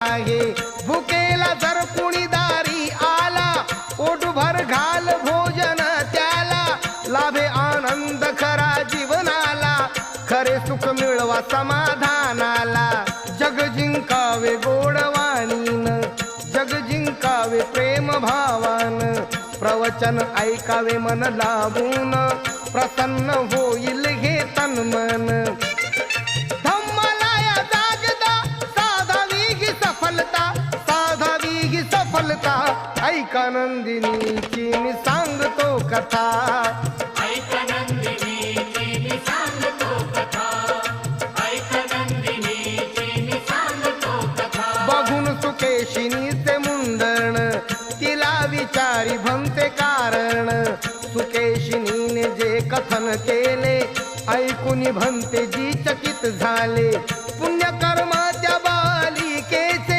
आहे भुकेला जर कुणी दारी आला पोटभर घाल भोजन त्याला लाभे आनंद खरा जीवनाला खरे सुख मिळवा समाधानाला जग जिंकावे गोडवाणीन जग जिंकावे प्रेम भावान प्रवचन ऐकावे मन लावून प्रसन्न होईल हे तन मन सफलता ऐका नंदिनीची मी सांगतो कथा ऐका नंदिनीची मी सांगतो कथा ऐका नंदिनीची मी सांगतो कथा बघून सुकेशिनीचे मुंडण तिला विचारी भंते कारण सुकेशिनीने जे कथन केले ऐकून भंते जी चकित झाले